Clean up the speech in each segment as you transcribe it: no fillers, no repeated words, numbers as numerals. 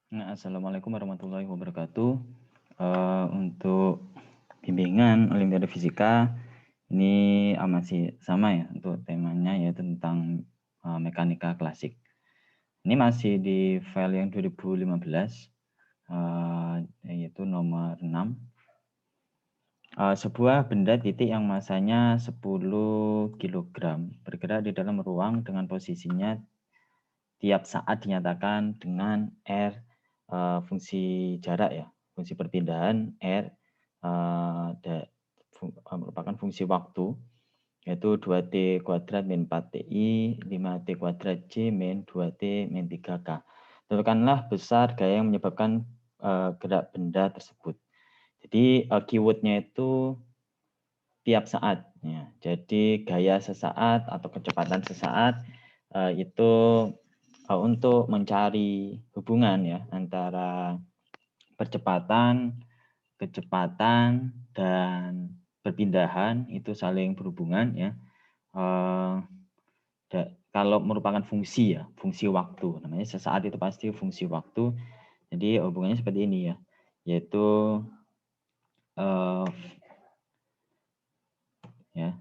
Nah, Assalamualaikum warahmatullahi wabarakatuh. Untuk bimbingan Olimpiade Fisika ini masih sama ya untuk temanya yaitu tentang mekanika klasik. Ini masih di file yang 2015 yaitu nomor 6. Sebuah benda titik yang masanya 10 kg bergerak di dalam ruang dengan posisinya tiap saat dinyatakan dengan R fungsi jarak ya, fungsi perpindahan R merupakan fungsi waktu yaitu 2T kuadrat min 4TI 5T kuadrat J min 2T min 3K. Tentukanlah besar gaya yang menyebabkan gerak benda tersebut. Jadi keywordnya itu tiap saat ya. Jadi gaya sesaat atau kecepatan sesaat itu untuk mencari hubungan ya antara percepatan, kecepatan, dan perpindahan itu saling berhubungan ya. Kalau merupakan fungsi ya, fungsi waktu. Namanya sesaat itu pasti fungsi waktu. Jadi hubungannya seperti ini ya, yaitu ya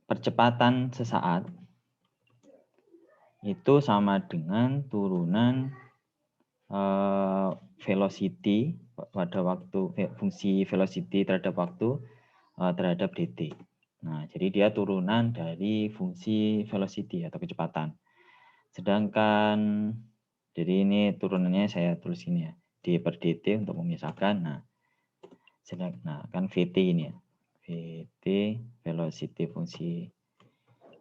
percepatan sesaat itu sama dengan turunan velocity pada waktu fungsi velocity terhadap waktu terhadap dt. Nah, jadi dia turunan dari fungsi velocity atau kecepatan. Sedangkan jadi ini turunannya saya tulis ini ya, d per dt untuk memisahkan. Nah, kan vt ini ya. Vt velocity fungsi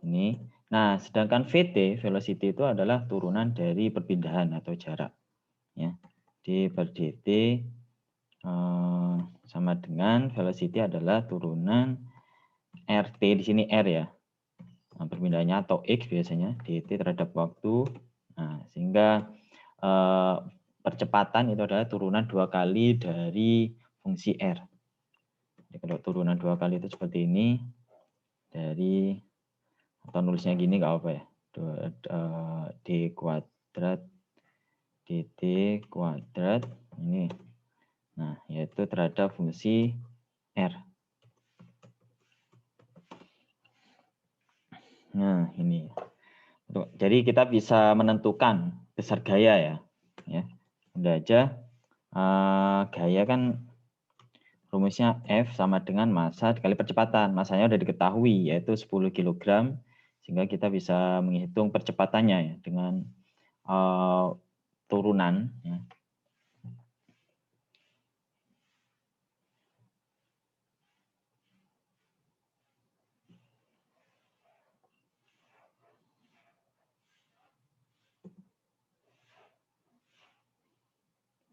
ini. Nah, sedangkan Vt, velocity itu adalah turunan dari perpindahan atau jarak. Ya. D per dt sama dengan velocity adalah turunan RT, di sini R ya. Nah, perpindahannya atau X biasanya, dt terhadap waktu. Nah, sehingga percepatan itu adalah turunan 2 kali dari fungsi R. Jadi kalau turunan 2 kali itu seperti ini, dari atau nulisnya gini nggak apa ya, d kuadrat dt kuadrat ini, nah yaitu terhadap fungsi R. Nah ini, jadi kita bisa menentukan besar gaya ya, udah aja gaya kan rumusnya F sama dengan massa dikali percepatan. Massanya udah diketahui yaitu 10 kg, sehingga kita bisa menghitung percepatannya ya dengan turunan ya.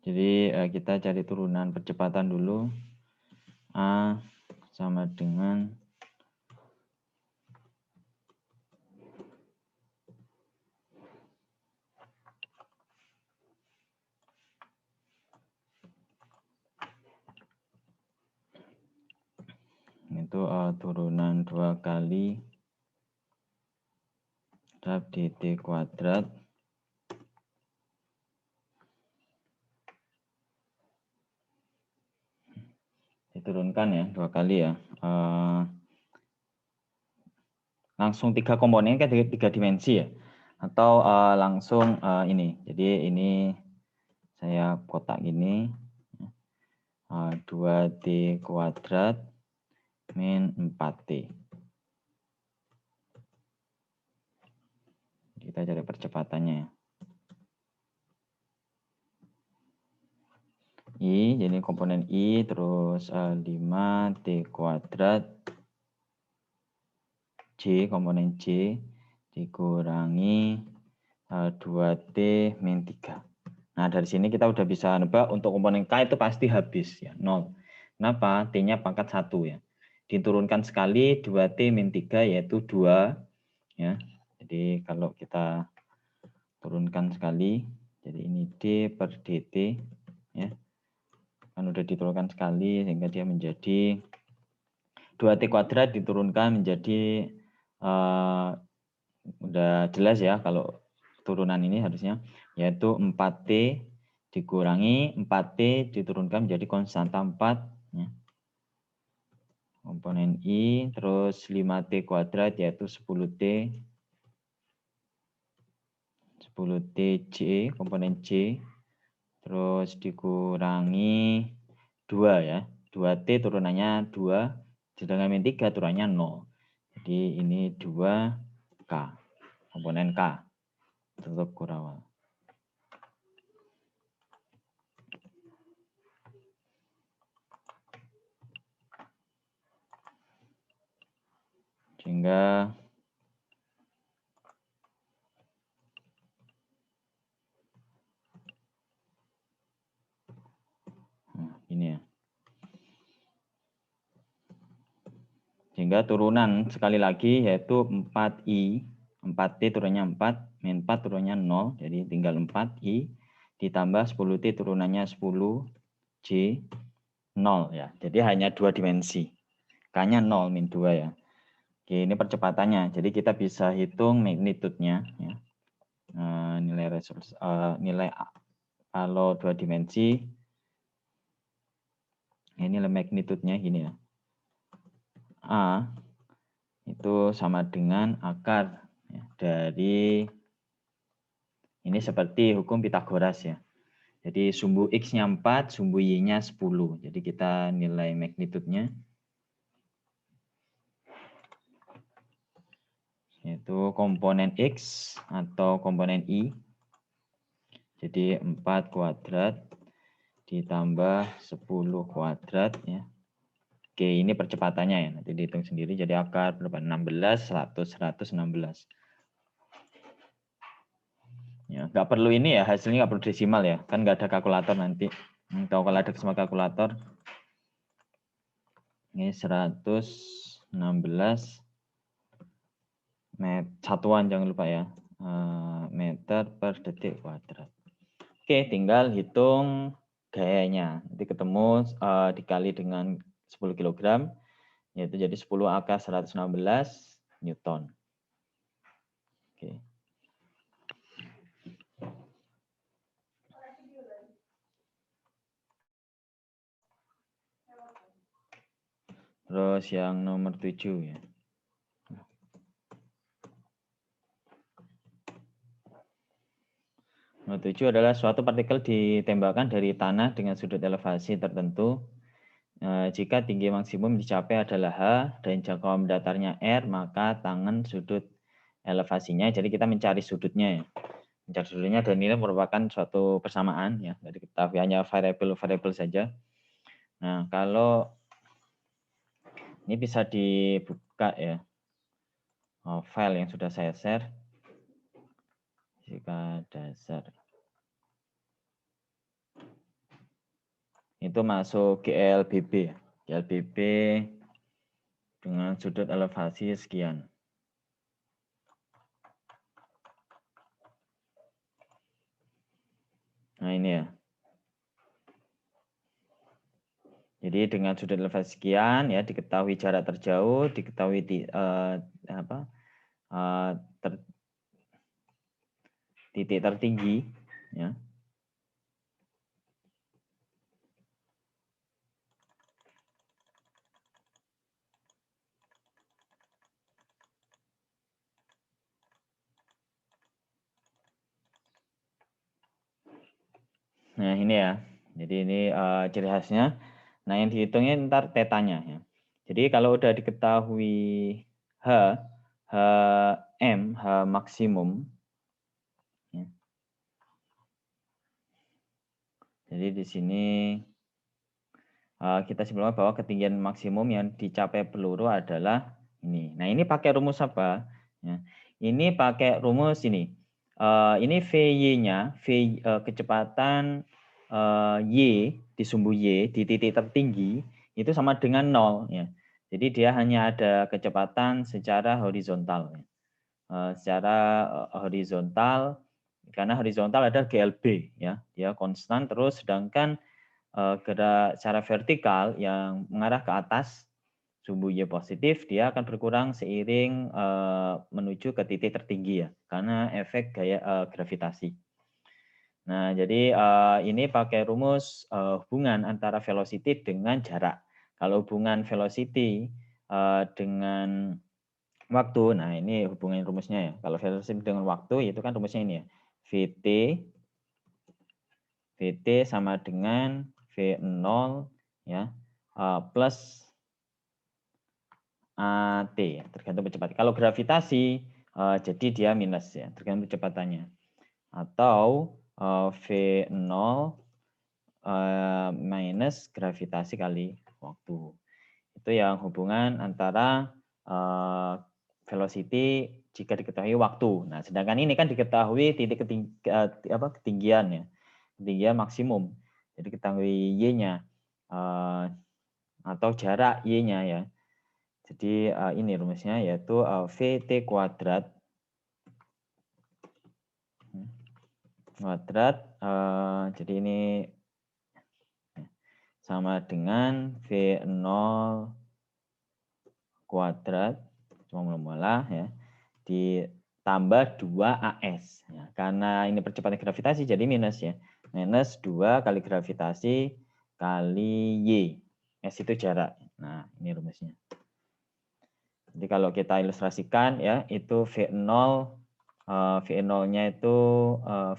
Jadi kita cari turunan percepatan dulu. A sama dengan itu turunan 2 kali terhadap dt kuadrat diturunkan ya 2 kali ya. Langsung 3 komponen kan 3 dimensi ya, atau langsung ini. Jadi ini saya kotak gini, 2t kuadrat min 4t. Kita cari percepatannya. I, jadi komponen I, terus 5t kuadrat J, komponen J, dikurangi 2t min 3. Nah, dari sini kita udah bisa nebak untuk komponen K itu pasti habis ya, 0. Kenapa? T-nya pangkat 1 ya. Diturunkan sekali 2t min 3 yaitu 2 ya. Jadi kalau kita turunkan sekali, jadi ini D per dt ya. Kan udah diturunkan sekali sehingga dia menjadi 2t kuadrat diturunkan menjadi udah jelas ya kalau turunan ini harusnya yaitu 4t dikurangi 4T diturunkan menjadi konstanta 4. Ya. Komponen I, terus 5T kuadrat yaitu 10T. 10T komponen C. Terus dikurangi 2 ya. 2T turunannya 2, sedangkan min 3 turunannya 0. Jadi ini 2K, komponen K, tutup kurawal. Sehingga ini ya. Sehingga turunan sekali lagi yaitu 4I, 4T turunannya 4, min 4 turunannya 0, jadi tinggal 4I ditambah 10T turunannya 10J, 0 ya. Jadi hanya 2 dimensi. K-nya 0, min 2 ya. Oke, ini percepatannya. Jadi kita bisa hitung magnitude-nya ya. Nilai kalau 2 dimensi ini magnitude-nya gini ya. A itu sama dengan akar ya, dari ini seperti hukum Pitagoras ya. Jadi sumbu X-nya 4, sumbu Y-nya 10. Jadi kita nilai magnitude-nya yaitu komponen X atau komponen Y. Jadi 4 kuadrat ditambah 10 kuadrat ya. Oke, ini percepatannya ya. Nanti dihitung sendiri jadi akar berapa? 16, 100, 116. Ya, nggak perlu ini ya, hasilnya nggak perlu desimal ya. Kan nggak ada kalkulator nanti. Kalau ada semua kalkulator. Ini 116 satuan jangan lupa ya. Meter per detik kuadrat. Oke, tinggal hitung gayanya. Nanti ketemu dikali dengan 10 kg, yaitu jadi 10 AK 116 Newton. Oke. Terus yang nomor 7 ya. Nomor 7 adalah suatu partikel ditembakkan dari tanah dengan sudut elevasi tertentu. Jika tinggi maksimum dicapai adalah H dan jangkauan datarnya R, maka tangan sudut elevasinya. Jadi kita mencari sudutnya ya. Mencari sudutnya dan ini merupakan suatu persamaan ya. Jadi kita hanya variabel saja. Nah, kalau ini bisa dibuka ya. File yang sudah saya share. Jika dasar itu masuk GLBB, GLBB dengan sudut elevasi sekian. Nah ini ya. Jadi dengan sudut elevasi sekian ya diketahui jarak terjauh, diketahui titik tertinggi ya. Nah ini ya, jadi ini ciri khasnya. Nah yang dihitungnya ntar tetanya ya. Jadi kalau udah diketahui H maksimum. Ya. Jadi di sini kita simpulkan bahwa ketinggian maksimum yang dicapai peluru adalah ini. Nah ini pakai rumus apa? Ya. Ini pakai rumus ini. Ini VY-nya, kecepatan Y di sumbu Y di titik tertinggi itu sama dengan 0 ya. Jadi dia hanya ada kecepatan secara horizontal. Ya. Secara horizontal karena horizontal ada GLB ya, dia konstan terus, sedangkan gerak secara vertikal yang mengarah ke atas sumbu Y positif dia akan berkurang seiring menuju ke titik tertinggi ya, karena efek gaya gravitasi. Nah, jadi ini pakai rumus hubungan antara velocity dengan jarak. Kalau hubungan velocity dengan waktu, nah ini hubungan rumusnya ya. Kalau velocity dengan waktu itu kan rumusnya ini ya. Vt sama dengan V0 ya plus AT, tergantung kecepatan. Kalau gravitasi jadi dia minus ya, tergantung kecepatannya. Atau V0 minus gravitasi kali waktu. Itu yang hubungan antara velocity jika diketahui waktu. Nah, sedangkan ini kan diketahui titik ketinggian ya, ketinggian maksimum. Jadi ketahui y-nya atau jarak y-nya ya. Jadi ini rumusnya yaitu Vt kuadrat jadi ini sama dengan V0 kuadrat cuma mula ya ditambah 2AS ya, karena ini percepatan gravitasi jadi minus ya, minus 2 kali gravitasi kali Y, S itu jarak. Nah ini rumusnya. Jadi kalau kita ilustrasikan ya itu V0 V0-nya itu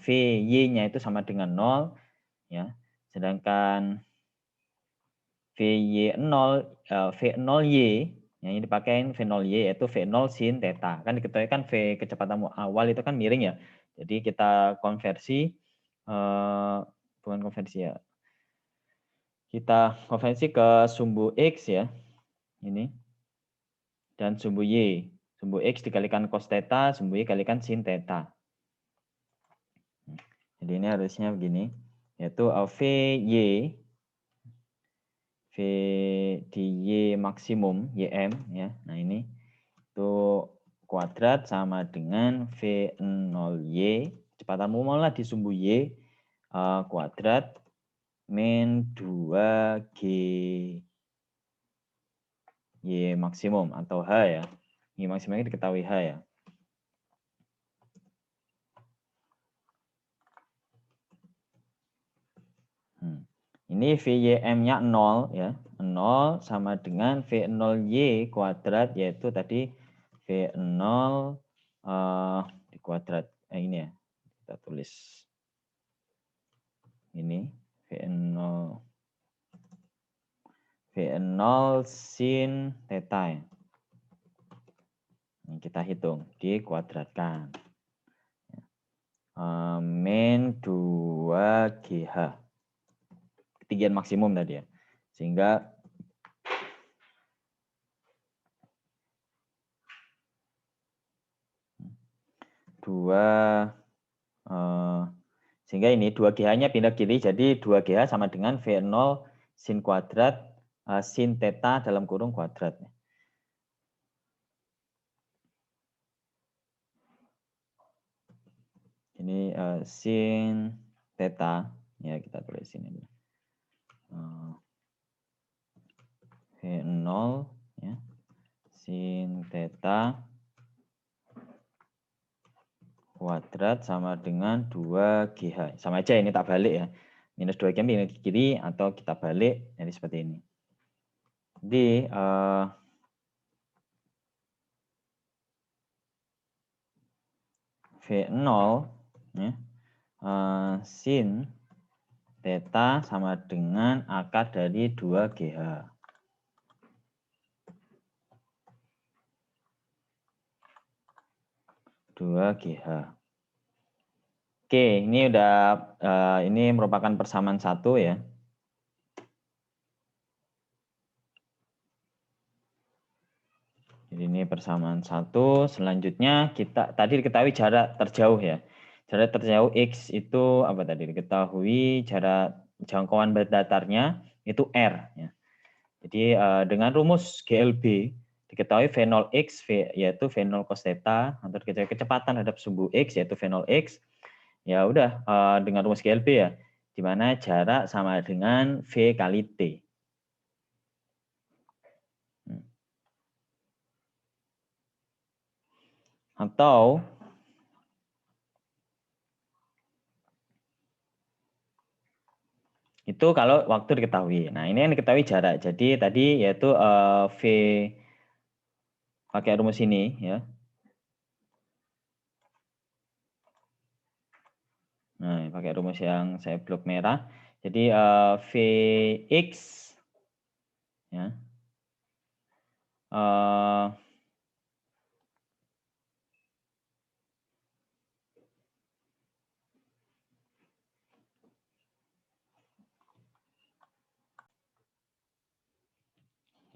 VY-nya itu sama dengan 0 ya. Sedangkan VY0 V0Y yang ini dipakai V0Y yaitu V0 sin theta. Kan diketahui kan V kecepatan awal itu kan miring ya. Jadi kita konversi bukan konversi ya. Kita konversi ke sumbu X ya. Ini. Dan sumbu Y. Sumbu X dikalikan cos theta, sumbu Y dikalikan sin theta. Jadi ini harusnya begini. Yaitu VY V di Y maksimum YM ya. Nah ini itu kuadrat sama dengan V0Y kecepatan mula di sumbu Y kuadrat min 2G Y maksimum atau H ya. Y maksimumnya diketahui H ya. Ini VYM-nya 0 ya. 0 sama dengan V0Y kuadrat yaitu tadi V0 di kuadrat ini ya. Kita tulis ini V0 sin theta ya. Ini kita hitung dikuadratkan. Min 2GH. Ketinggian maksimum tadi ya. Sehingga sehingga ini 2GH-nya pindah kiri jadi 2GH sama dengan V0 sin kuadrat sin theta dalam kurung kuadrat. Ini sin theta ya kita tulis ini dulu. V0 ya sin theta kuadrat sama dengan 2GH. Sama aja ini tak balik ya. Minus 2GH pindah ke kiri atau kita balik jadi seperti ini. Jadi V0 ya, sin theta sama dengan akar dari 2GH. Oke, ini udah ini merupakan persamaan satu ya. Jadi ini persamaan satu. Selanjutnya kita tadi diketahui jarak terjauh ya. Jarak terjauh X itu apa tadi diketahui jarak jangkauan datarnya itu R ya. Jadi dengan rumus GLB diketahui V0x yaitu V0 cos theta atau kecepatan terhadap sumbu X yaitu V0x. Ya udah dengan rumus GLB ya, di mana jarak sama dengan V kali T. Atau Itu kalau waktu diketahui. Nah, ini yang diketahui jarak. Jadi tadi yaitu V pakai rumus ini ya. Nah, pakai rumus yang saya blok merah. Jadi Vx ya.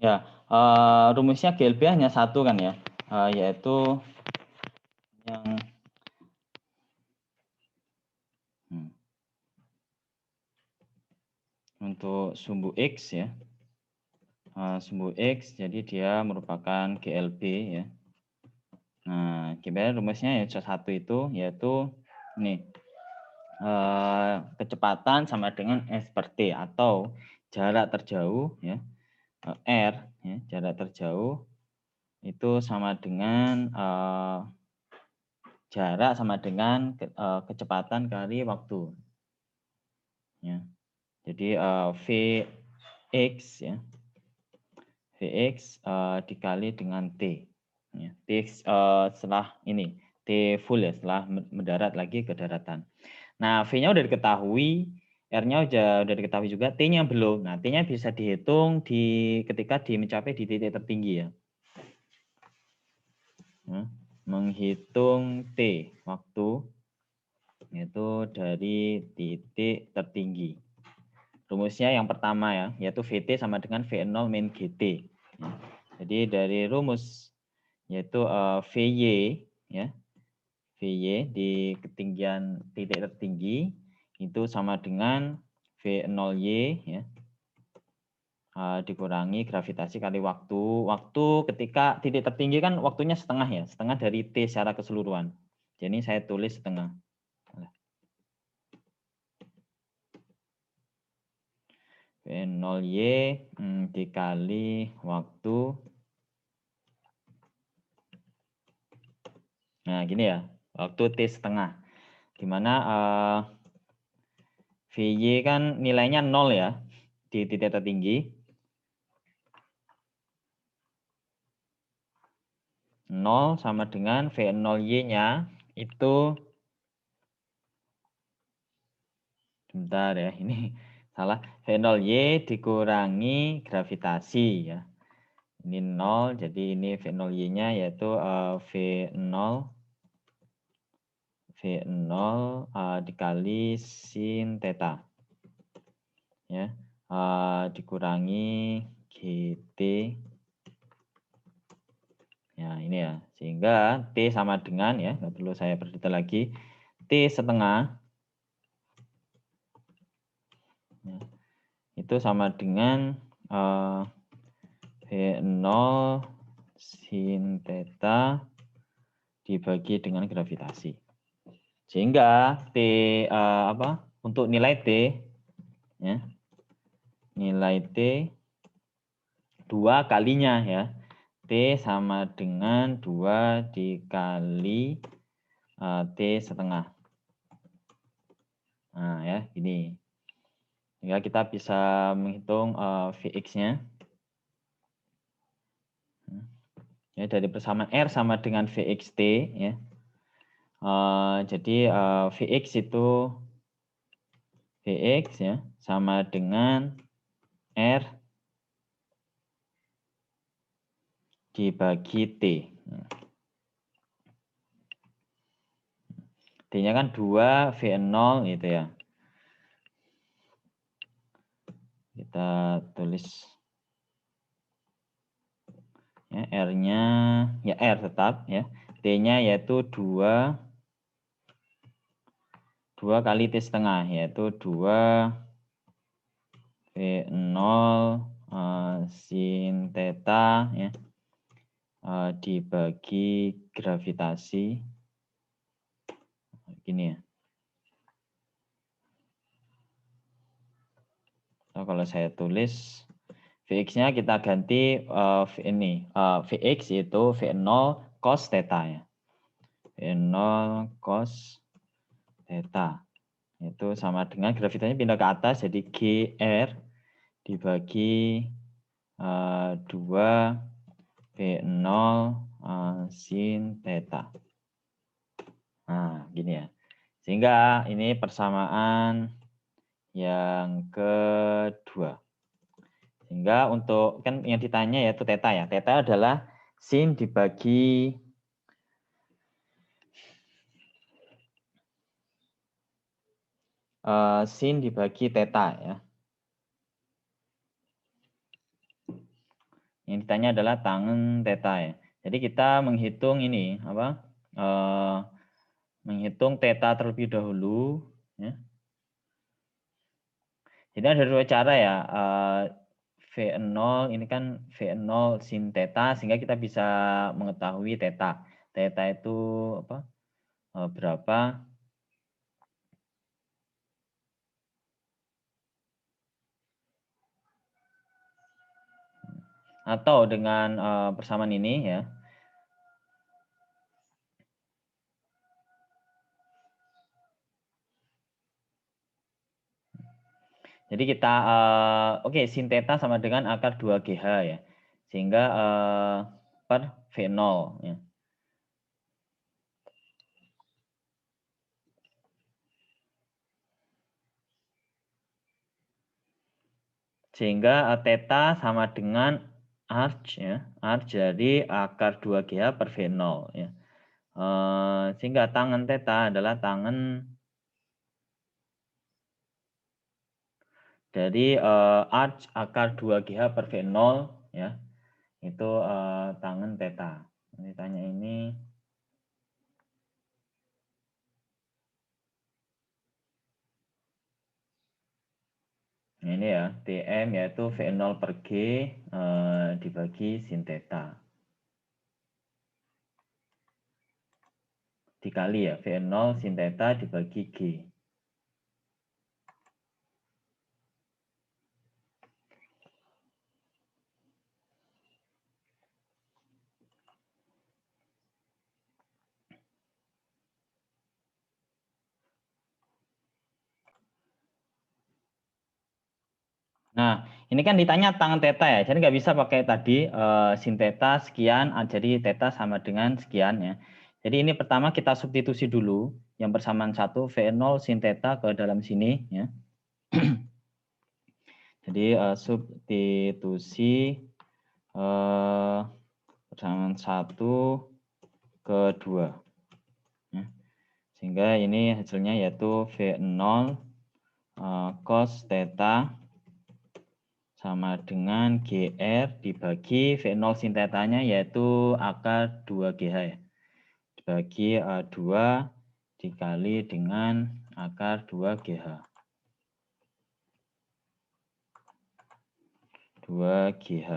Ya, rumusnya GLB hanya satu kan ya, yaitu yang untuk sumbu X ya, sumbu X, jadi dia merupakan GLB ya. Nah, gimana rumusnya ya satu itu, yaitu ini kecepatan sama dengan S per T atau jarak terjauh ya, R ya, jarak terjauh itu sama dengan jarak sama dengan kecepatan kali waktu ya. Jadi Vx ya, Vx dikali dengan T ya. T setelah ini T full ya, setelah mendarat lagi ke daratan. Nah, V-nya udah diketahui, R-nya udah diketahui juga, T-nya belum. Nah, T-nya bisa dihitung ketika mencapai di titik tertinggi ya. Menghitung T waktu itu dari titik tertinggi. Rumusnya yang pertama ya, yaitu VT sama dengan V0 min GT. Jadi dari rumus yaitu VY ya, VY di ketinggian titik tertinggi itu sama dengan V0Y ya, dikurangi gravitasi kali waktu. Waktu ketika titik tertinggi kan waktunya setengah ya, setengah dari T secara keseluruhan. Jadi saya tulis setengah. V0Y dikali waktu. Nah, gini ya, waktu T setengah. Dimana VY kan nilainya 0 ya, di titik tertinggi. 0 sama dengan V0Y-nya itu, sebentar ya, ini salah, V0Y dikurangi gravitasi ya. Ini 0, jadi ini V0Y-nya yaitu V0 dikali sin theta ya, dikurangi GT ya, ini ya, sehingga T sama dengan ya, nggak perlu saya perhatikan lagi, T setengah ya, itu sama dengan V0 sin theta dibagi dengan gravitasi. Sehingga T untuk nilai T ya, nilai T 2 kalinya ya. T sama dengan 2 dikali T setengah. Nah ya, ini. Sehingga kita bisa menghitung Vx-nya. Ya, dari persamaan R sama dengan Vxt ya. Jadi Vx itu Vx ya sama dengan R dibagi T. T-nya kan 2 V0 gitu ya. Kita tulis ya, R-nya ya R tetap ya. T-nya yaitu 2 kali T setengah, yaitu 2 V0 sin theta ya, dibagi gravitasi gini ya. So, kalau saya tulis Vx-nya kita ganti Vx itu V0 cos theta ya. V0 cos theta Itu sama dengan gravitasinya pindah ke atas, jadi GR dibagi 2 V0 sin theta. Nah, gini ya. Sehingga ini persamaan yang kedua. Sehingga untuk, kan yang ditanya yaitu theta ya. Theta adalah sin dibagi sin dibagi theta ya. Yang ditanya adalah tangen theta ya. Jadi kita menghitung ini apa? Menghitung theta terlebih dahulu ya. Jadi ada dua cara ya. V0 ini kan V0 sin theta, sehingga kita bisa mengetahui theta. Theta itu apa? Berapa? Atau dengan persamaan ini ya. Jadi kita oke, sin theta sama dengan akar 2GH ya. Sehingga per V0 ya. Sehingga theta sama dengan arch ya. Arch jadi akar 2GH per V0 ya. Sehingga tangen theta adalah tangen dari arch akar 2GH per V0 ya. Itu tangen theta. Ini tanya ini. Ini ya, Tm yaitu V0 per G dibagi sin theta. Dikali ya, V0 sin theta dibagi G. Nah, ini kan ditanya tangen theta ya, jadi nggak bisa pakai tadi sin theta sekian, jadi theta sama dengan sekian ya. Jadi ini pertama kita substitusi dulu, yang bersamaan 1 V0 sin theta ke dalam sini ya. Jadi substitusi persamaan 1 ke 2 ya. Sehingga ini hasilnya yaitu V0 cos theta sama dengan GR dibagi V0 sin theta-nya yaitu akar 2GH ya. Dibagi 2 dikali dengan akar 2GH. 2GH.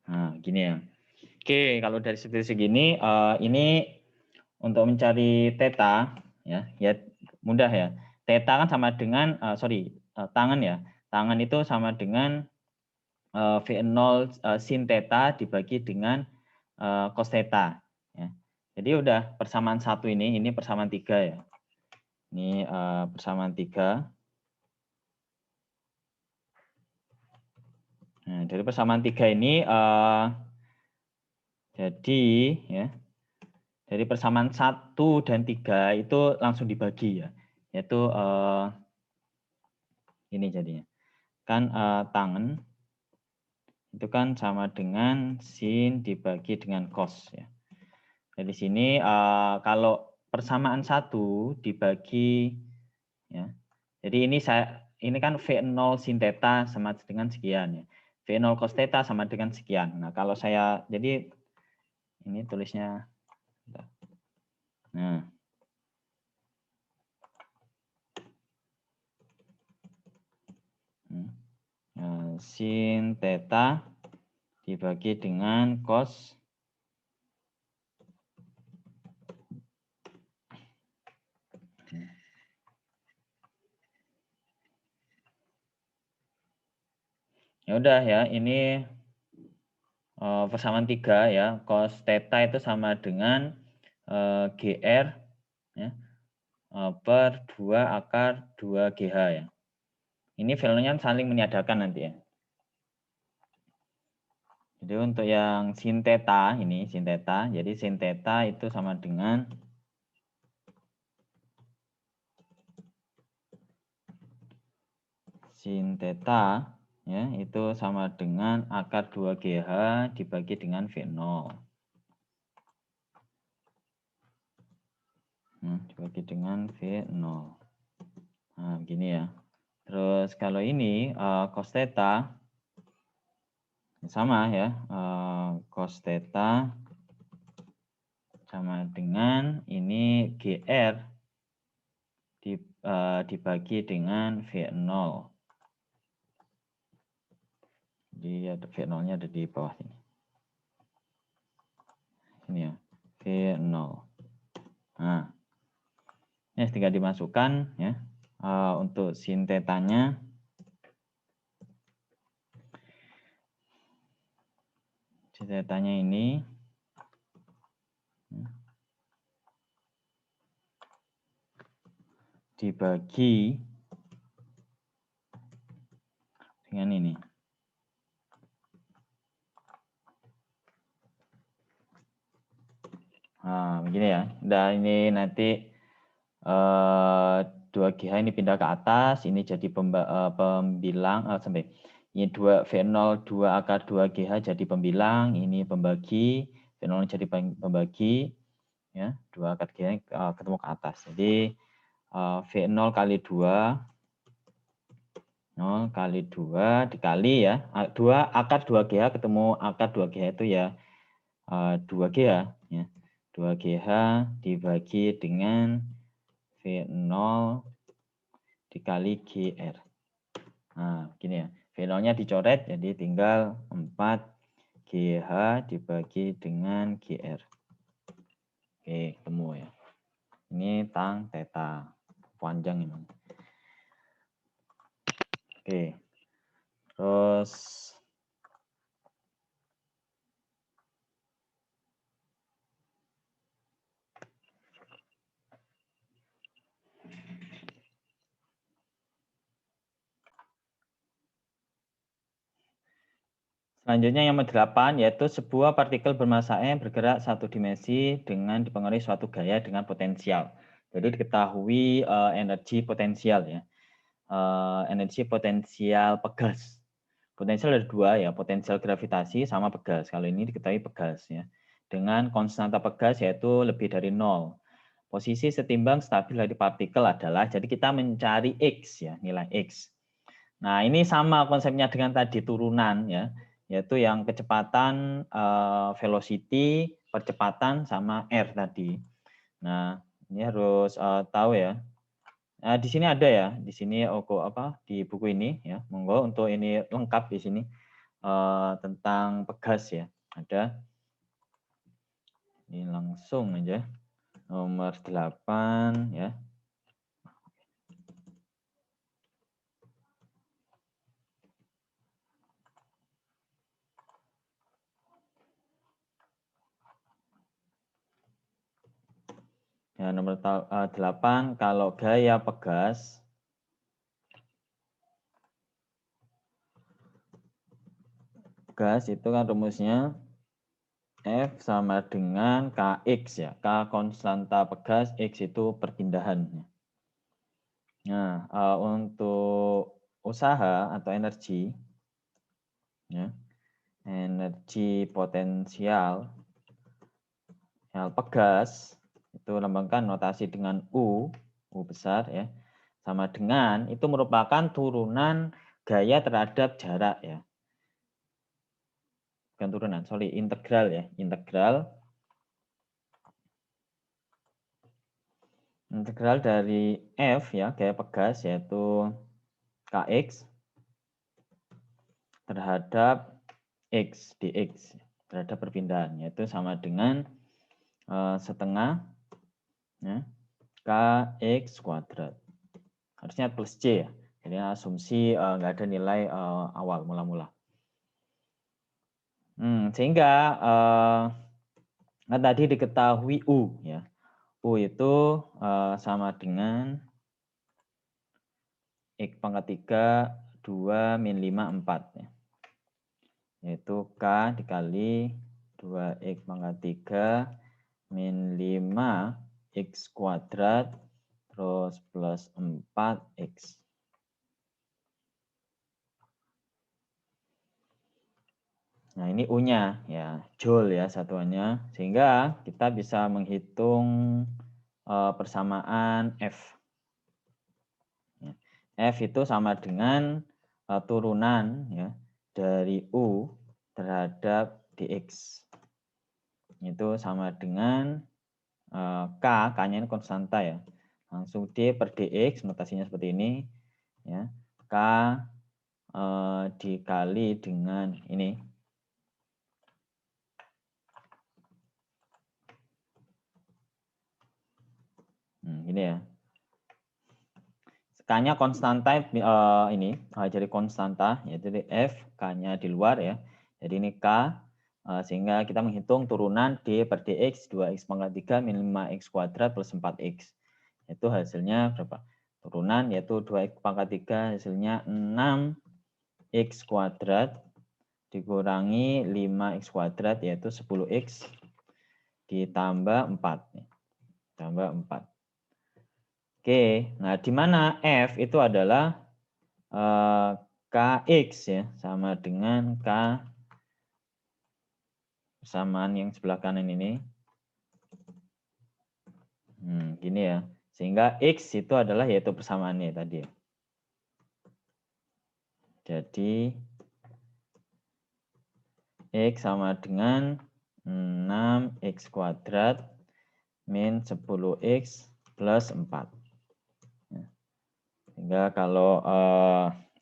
Nah, gini ya. Oke, kalau dari seperti segini, ini untuk mencari theta, ya mudah ya. Theta kan sama dengan, tangen ya. Tangen itu sama dengan V0 sin theta dibagi dengan cos theta. Ya. Jadi udah persamaan 1 ini persamaan 3 ya. Ini persamaan 3. Nah, dari persamaan 3 ini jadi ya, dari persamaan 1 dan 3 itu langsung dibagi ya. Yaitu ini jadinya. Kan tangen itu kan sama dengan sin dibagi dengan cos ya. Dari sini kalau persamaan 1 dibagi ya. Jadi ini kan V0 sin theta sama dengan sekian ya. V0 cos theta sama dengan sekian. Nah, kalau saya jadi ini tulisnya. Nah. Sin theta dibagi dengan cos ya udah ya, ini persamaan 3 ya, cos theta itu sama dengan GR ya, per 2 akar 2 GH ya. Ini valuenya saling meniadakan nanti ya. Jadi untuk yang sin theta ini, sin theta, jadi sin theta itu sama dengan sin theta ya, itu sama dengan akar 2 GH dibagi dengan V0. Dibagi dengan V0. Nah, begini ya. Terus kalau ini cos theta sama ya, cos theta sama dengan ini GR dibagi dengan V0. Jadi ada V0-nya ada di bawah sini. Ini ya, V0. Nah, ini tinggal dimasukkan ya. Untuk sin theta-nya ini dibagi dengan ini. Nah, begini ya. Dan ini nanti 2GH ini pindah ke atas, ini jadi pembilang sampai ini 2 V0 2 akar 2GH jadi pembilang, ini pembagi, V0 jadi pembagi ya, 2 akar GH ketemu ke atas. Jadi V0 kali 2 0 kali 2 dikali ya, 2 akar 2GH ketemu akar 2GH itu ya 2GH ya. 2GH dibagi dengan V0 dikali GR. Nah, begini ya. V0-nya dicoret, jadi tinggal 4GH dibagi dengan GR. Oke, ketemu ya. Ini tang theta. Panjang ini. Oke. Terus selanjutnya yang ke-8 yaitu sebuah partikel bermassa M bergerak satu dimensi dengan dipengaruhi suatu gaya dengan potensial. Jadi diketahui energi potensial ya. Energi potensial pegas. Potensial ada dua ya, potensial gravitasi sama pegas. Kalau ini diketahui pegas ya. Dengan konstanta pegas yaitu lebih dari 0. Posisi setimbang stabil dari partikel adalah, jadi kita mencari X ya, nilai X. Nah, ini sama konsepnya dengan tadi turunan ya, yaitu yang kecepatan, velocity, percepatan sama R tadi. Nah, ini harus tahu ya. Nah, di sini ada ya, di sini di buku ini ya, monggo untuk ini lengkap di sini tentang pegas ya. Ada. Ini langsung aja nomor 8 ya. Ya, nomor 8, kalau gaya pegas itu kan rumusnya F sama dengan Kx ya. K konstanta pegas, X itu perpindahan. Nah, untuk usaha atau energi ya. Energi potensial yang pegas itu lambangkan notasi dengan U besar ya. Sama dengan itu merupakan turunan gaya terhadap jarak ya. Bukan turunan, sorry, integral ya, integral dari F ya, gaya pegas yaitu Kx terhadap X dx terhadap perpindahan, yaitu sama dengan setengah ya, Kx kuadrat. Harusnya plus C ya, jadi asumsi nggak ada nilai awal mula-mula. Sehingga kan tadi diketahui U ya. U itu sama dengan X pangkat 3, 2, min 5, 4. Ya. Yaitu K dikali 2X pangkat 3, min 5, X kuadrat, terus plus 4X. Nah, ini U-nya, ya, Joule ya satuannya. Sehingga kita bisa menghitung persamaan F. F itu sama dengan turunan ya dari U terhadap dx. Itu sama dengan K, K-nya ini konstanta ya. Langsung D per dx, notasinya seperti ini. Ya. K dikali dengan ini. Ini ya. K-nya konstanta ini, jadi konstanta, yaitu F, K-nya di luar ya. Jadi ini K, sehingga kita menghitung turunan D per dx, 2x pangkat 3 min 5x kuadrat plus 4x. Itu hasilnya berapa? Turunan yaitu 2x pangkat 3 hasilnya 6x kuadrat dikurangi 5x kuadrat yaitu 10x ditambah 4. Tambah 4. Oke, nah di mana F itu adalah Kx ya, sama dengan K persamaan yang sebelah kanan ini. Gini ya. Sehingga X itu adalah yaitu persamaannya tadi. Jadi X sama dengan 6x kuadrat min 10x plus 4. Sehingga kalau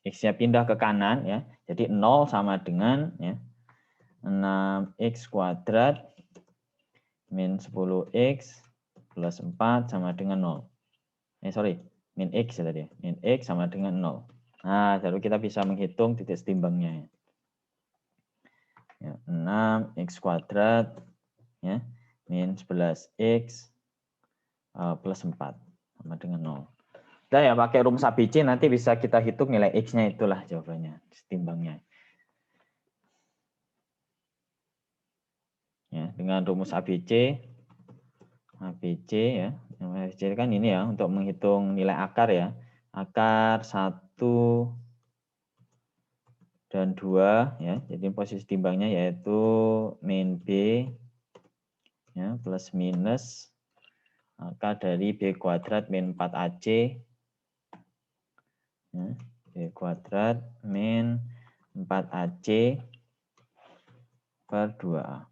X-nya pindah ke kanan ya, jadi 0 sama dengan ya, 6x kuadrat min 10x plus 4 sama dengan 0. Min x ya tadi. Min x sama dengan 0. Nah, lalu kita bisa menghitung titik setimbangnya. Ya, 6x kuadrat ya, min 11x plus 4 sama dengan 0. Nah ya pakai rumus ABC nanti bisa kita hitung nilai X-nya itulah jawabannya, setimbangnya. Ya, dengan rumus ABC ya. ABC kan ini ya untuk menghitung nilai akar ya. Akar 1 dan 2 ya. Jadi posisi timbangnya yaitu min B ya plus minus akar dari B kuadrat min 4AC ya, B kuadrat min 4AC per 2A.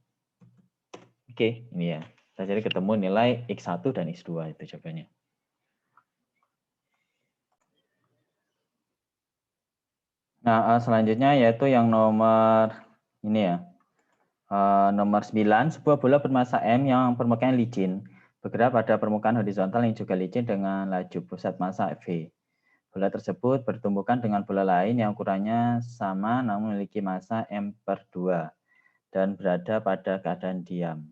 Oke, ini ya. Jadi ketemu nilai X1 dan X2 itu jawabannya. Nah, selanjutnya yaitu yang nomor ini ya. Nomor 9, sebuah bola bermassa M yang permukaannya licin bergerak pada permukaan horizontal yang juga licin dengan laju pusat massa V. Bola tersebut bertumbukan dengan bola lain yang ukurannya sama namun memiliki massa M per 2 dan berada pada keadaan diam.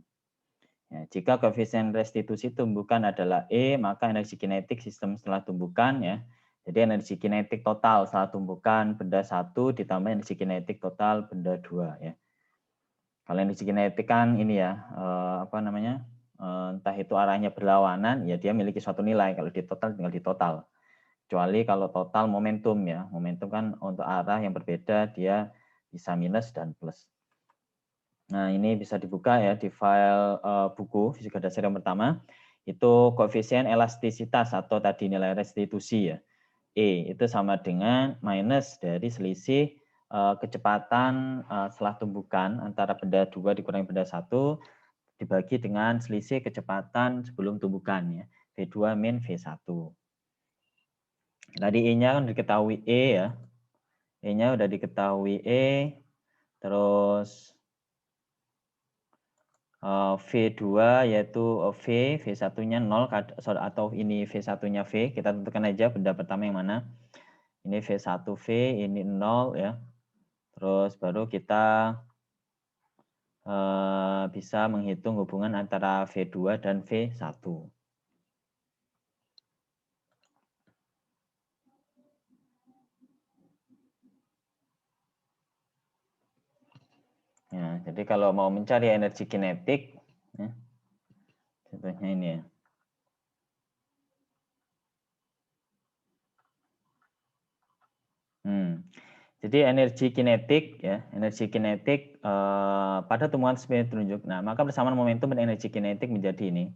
Ya, jika koefisien restitusi tumbukan adalah E, maka energi kinetik sistem setelah tumbukan ya. Jadi energi kinetik total setelah tumbukan benda 1 ditambah energi kinetik total benda 2 ya. Kalau energi kinetik kan ini ya, entah itu arahnya berlawanan, ya dia memiliki suatu nilai. Kalau di total tinggal di total. Kecuali kalau total momentum ya, momentum kan untuk arah yang berbeda dia bisa minus dan plus. Nah ini bisa dibuka ya di file buku fisika dasar yang pertama. Itu koefisien elastisitas atau tadi nilai restitusi ya. E itu sama dengan minus dari selisih kecepatan setelah tumbukan antara benda 2 dikurangi benda 1 dibagi dengan selisih kecepatan sebelum tumbukan ya. V2 min V1. Tadi E-nya kan diketahui E ya. E-nya udah diketahui E. Terus V2 yaitu V, V1-nya 0 atau ini V1-nya V. Kita tentukan aja benda pertama yang mana. Ini V1V, ini 0 ya. Terus baru kita bisa menghitung hubungan antara V2 dan V1. Ya, jadi kalau mau mencari energi kinetik, ya, contohnya ini ya. Jadi energi kinetik ya, energi kinetik pada tumbuhan spin telunjuk. Nah, maka persamaan momentum dan energi kinetik menjadi ini,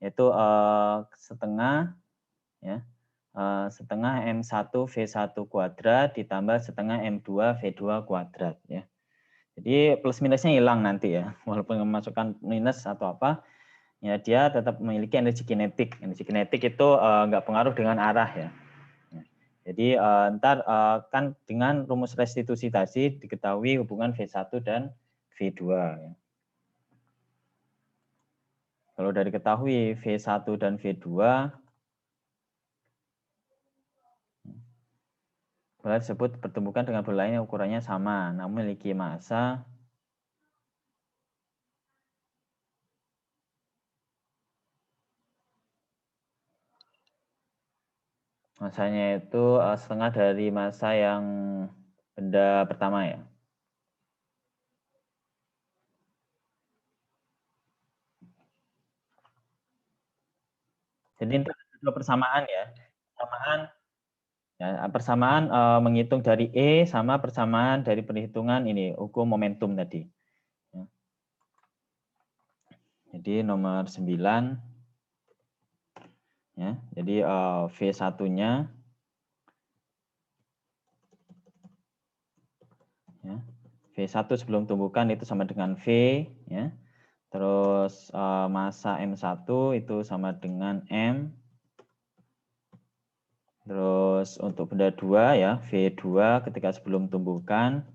yaitu setengah ya, setengah M1 V1 kuadrat ditambah setengah M2 V2 kuadrat ya. Jadi plus minusnya hilang nanti ya, walaupun memasukkan minus atau apa, ya dia tetap memiliki energi kinetik. Energi kinetik itu nggak pengaruh dengan arah ya. Jadi ntar kan dengan rumus restitusi tadi diketahui hubungan V1 dan V2. Ya. Kalau dari diketahui V1 dan V2, bola tersebut dipertemukan dengan bola lain yang ukurannya sama, namun memiliki masanya itu setengah dari massa yang benda pertama ya. Jadi itu persamaan ya. Persamaan ya, persamaan menghitung dari E sama persamaan dari perhitungan ini hukum momentum tadi. Ya. Jadi nomor 9 ya. Jadi V1-nya ya. V1 sebelum tumbukan itu sama dengan V ya. Terus massa M1 itu sama dengan M. Terus untuk benda 2 ya, V2 ketika sebelum tumbukan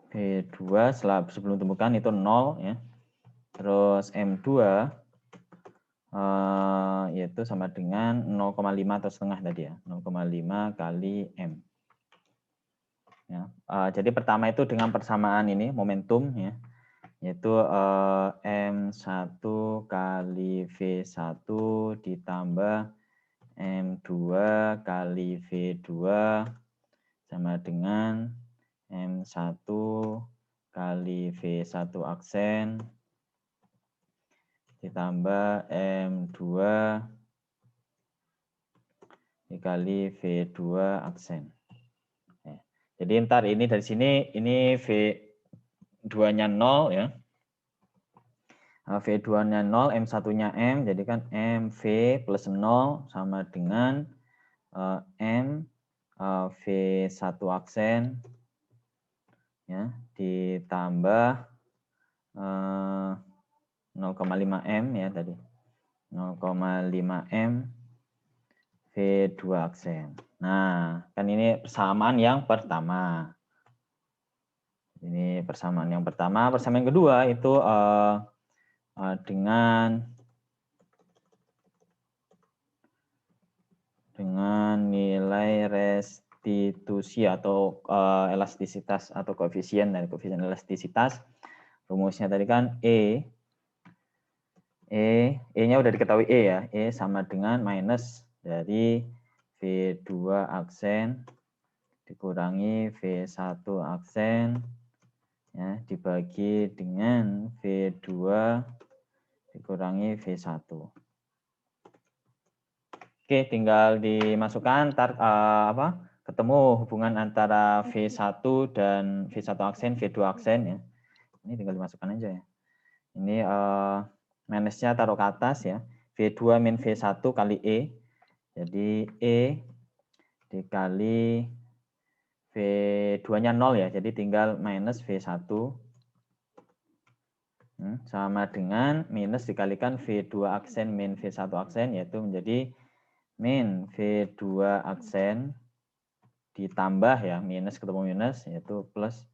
V2 setelah sebelum tumbukan itu 0 ya. Terus M2 yaitu sama dengan 0,5 atau setengah tadi ya, 0,5 kali M. Ya, jadi pertama itu dengan persamaan ini momentum ya, yaitu M1 kali V1 ditambah M2 kali V2 sama dengan M1 kali V1 aksen ditambah M2 dikali V2 aksen. Jadi ntar ini dari sini ini V2-nya 0 ya. V2-nya 0, M1-nya M, jadi kan MV plus 0 sama dengan M V1 aksen ya ditambah 0,5 M ya tadi. 0,5 M V2 aksen. Nah, kan ini persamaan yang pertama. Ini persamaan yang pertama. Persamaan yang kedua itu dengan nilai restitusi atau elastisitas atau koefisien dari koefisien elastisitas. Rumusnya tadi kan E-nya udah diketahui E ya. E sama dengan minus dari V2 aksen dikurangi V1 aksen ya dibagi dengan V2 dikurangi V1. Oke, tinggal dimasukkan ketemu hubungan antara V1 dan V1 aksen, V2 aksen ya. Ini tinggal dimasukkan aja ya. Ini minusnya taruh ke atas ya. V2 min V1 kali E. Jadi E dikali V2-nya 0 ya. Jadi tinggal minus V1 sama dengan minus dikalikan V2 aksen min V1 aksen yaitu menjadi min V2 aksen ditambah ya minus ketemu minus yaitu plus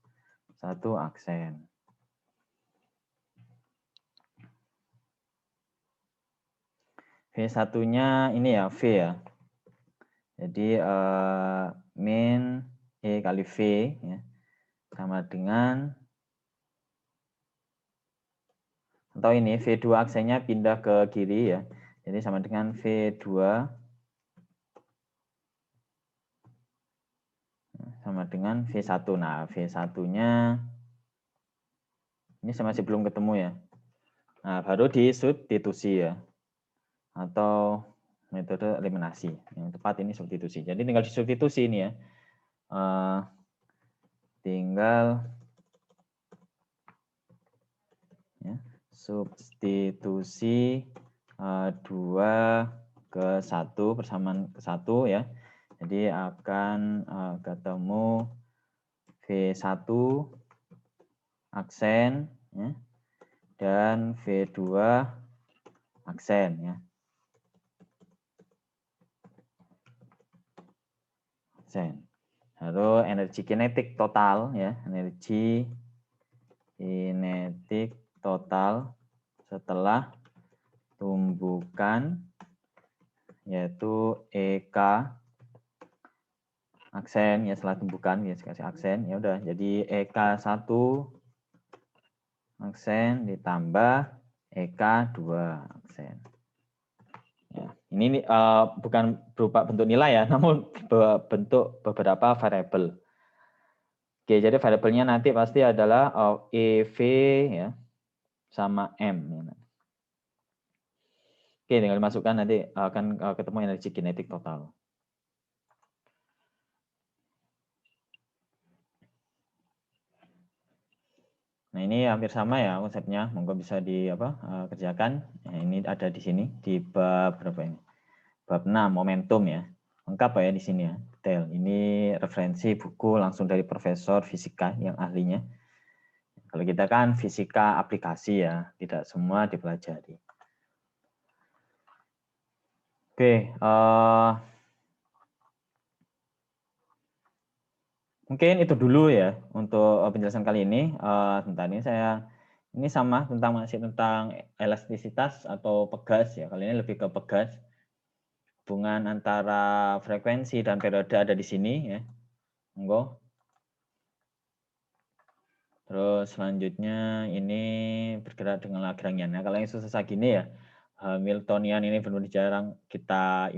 1 aksen. V1-nya ini ya V ya. Jadi min E kali V ya, sama dengan atau ini V2 aksennya pindah ke kiri ya. Jadi sama dengan V2 sama dengan V1. Nah, V1-nya ini masih belum ketemu ya. Nah, baru disubstitusi ya. Atau metode eliminasi. Yang tepat ini substitusi. Jadi tinggal disubstitusi ini ya. Tinggal ya, substitusi 2 ke 1 persamaan ke 1 ya. Jadi akan ketemu V1 aksen ya, dan V2 aksen ya. Aksen. Lalu energi kinetik total ya, energi kinetik total setelah tumbukan yaitu EK aksen ya, setelah tumbukan ya kasih aksen ya udah jadi EK1 aksen ditambah EK2 aksen. Ya, ini bukan berupa bentuk nilai ya, namun bentuk beberapa variabel. Oke, jadi variabelnya nanti pasti adalah EV ya sama M. Ya. Oke, tinggal dimasukkan nanti akan ketemu energi kinetik total. Nah, ini hampir sama ya konsepnya, monggo bisa kerjakan. Nah, ini ada di sini di bab berapa ini? Bab 6 momentum ya. Lengkap ya di sini ya, detail. Ini referensi buku langsung dari profesor fisika yang ahlinya. Kalau kita kan fisika aplikasi ya, tidak semua dipelajari. Oke, mungkin itu dulu ya untuk penjelasan kali ini. Sebentar ini ini sama masih tentang elastisitas atau pegas ya. Kali ini lebih ke pegas. Hubungan antara frekuensi dan periode ada di sini ya. Monggo. Terus selanjutnya ini bergerak dengan Lagrangian. Nah, kalau yang susah gini ya, Hamiltonian ini benar-benar jarang kita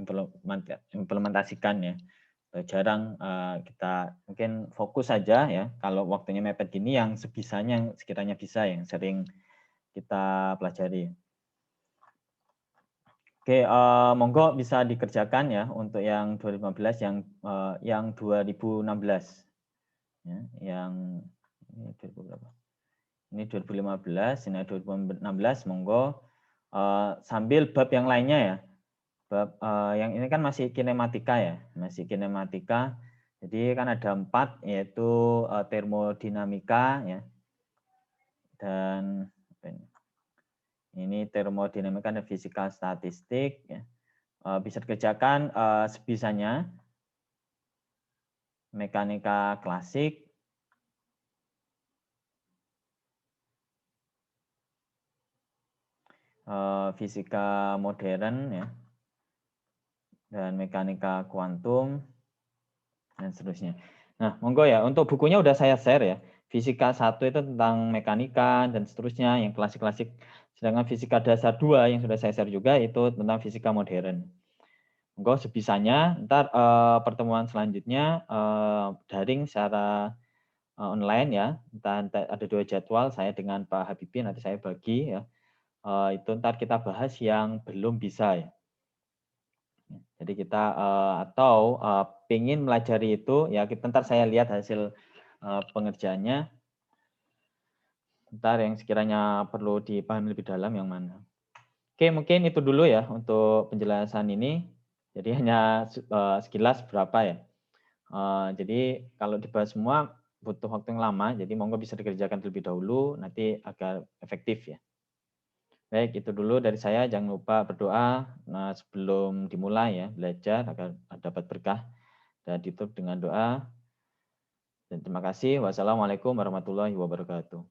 implementasikan ya. Jarang kita mungkin fokus saja ya. Kalau waktunya mepet gini yang sebisanya, yang sekiranya bisa, yang sering kita pelajari. Oke, monggo bisa dikerjakan ya untuk yang 2015, yang 2016. Ya, yang ini 2000 berapa? Ini 2015, ini 2016, monggo sambil bab yang lainnya ya. Bab yang ini kan masih kinematika ya, masih kinematika. Jadi kan ada 4 yaitu termodinamika ya. Dan ini termodinamika dan fisika statistik ya. Bisa dikerjakan sebisanya. Mekanika klasik, fisika modern ya, dan mekanika kuantum dan seterusnya. Nah, monggo ya, untuk bukunya udah saya share ya. Fisika 1 itu tentang mekanika dan seterusnya yang klasik-klasik. Sedangkan fisika dasar 2 yang sudah saya share juga itu tentang fisika modern. Monggo sebisanya ntar pertemuan selanjutnya daring secara online ya. Entah ada 2 jadwal, saya dengan Pak Habibie nanti saya bagi ya. Itu ntar kita bahas yang belum bisa ya. Jadi kita atau pengen melajari itu ya ntar saya lihat hasil pengerjaannya. Ntar yang sekiranya perlu dipahami lebih dalam yang mana. Oke, mungkin itu dulu ya untuk penjelasan ini. Jadi hanya sekilas berapa ya. Jadi kalau dibahas semua butuh waktu yang lama. Jadi monggo bisa dikerjakan terlebih dahulu nanti agar efektif ya. Baik, itu dulu dari saya. Jangan lupa berdoa sebelum dimulai ya, belajar agar dapat berkah. Dan ditutup dengan doa. Dan terima kasih. Wassalamualaikum warahmatullahi wabarakatuh.